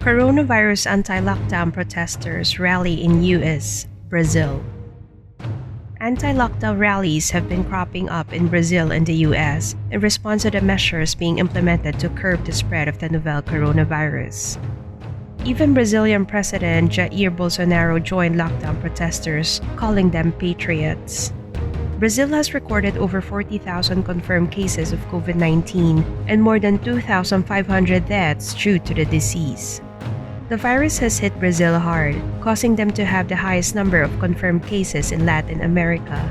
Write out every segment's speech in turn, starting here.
Coronavirus anti-lockdown protesters rally in US, Brazil. Anti-lockdown rallies have been cropping up in Brazil and the US in response to the measures being implemented to curb the spread of the novel coronavirus. Even Brazilian President Jair Bolsonaro joined lockdown protesters, calling them patriots. Brazil has recorded over 40,000 confirmed cases of COVID-19 and more than 2,500 deaths due to the disease. The virus has hit Brazil hard, causing them to have the highest number of confirmed cases in Latin America.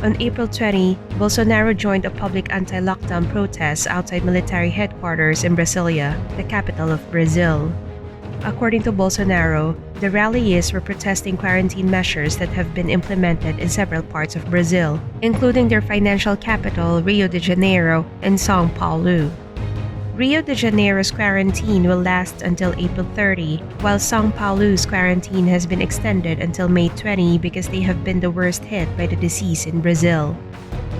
On April 20, Bolsonaro joined a public anti-lockdown protest outside military headquarters in Brasilia, the capital of Brazil. According to Bolsonaro, the rallies were protesting quarantine measures that have been implemented in several parts of Brazil, including their financial capital, Rio de Janeiro, and São Paulo. Rio de Janeiro's quarantine will last until April 30, while São Paulo's quarantine has been extended until May 20 because they have been the worst hit by the disease in Brazil.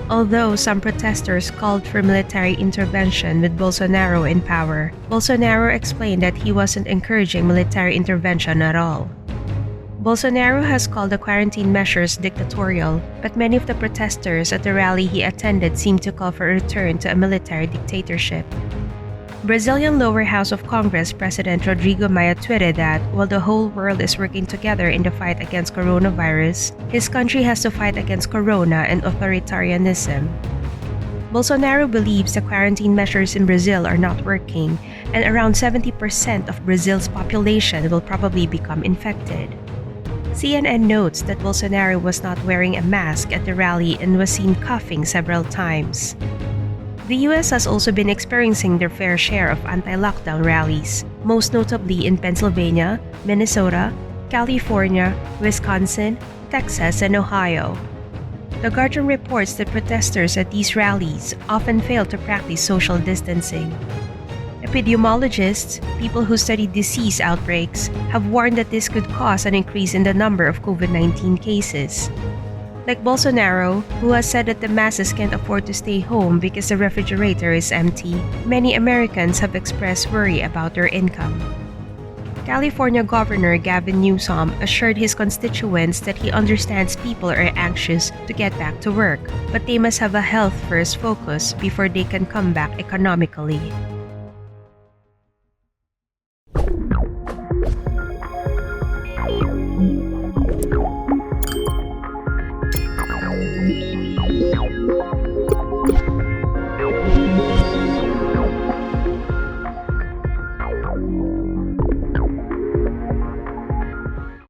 Although some protesters called for military intervention with Bolsonaro in power, Bolsonaro explained that he wasn't encouraging military intervention at all. Bolsonaro has called the quarantine measures dictatorial, but many of the protesters at the rally he attended seemed to call for a return to a military dictatorship. Brazilian lower house of Congress President Rodrigo Maia tweeted that while the whole world is working together in the fight against coronavirus, his country has to fight against corona and authoritarianism. Bolsonaro believes the quarantine measures in Brazil are not working, and around 70% of Brazil's population will probably become infected. CNN notes that Bolsonaro was not wearing a mask at the rally and was seen coughing several times. The US has also been experiencing their fair share of anti-lockdown rallies, most notably in Pennsylvania, Minnesota, California, Wisconsin, Texas, and Ohio. The Guardian reports that protesters at these rallies often fail to practice social distancing. Epidemiologists, people who study disease outbreaks, have warned that this could cause an increase in the number of COVID-19 cases. Like Bolsonaro, who has said that the masses can't afford to stay home because the refrigerator is empty, many Americans have expressed worry about their income. California Governor Gavin Newsom assured his constituents that he understands people are anxious to get back to work, but they must have a health-first focus before they can come back economically.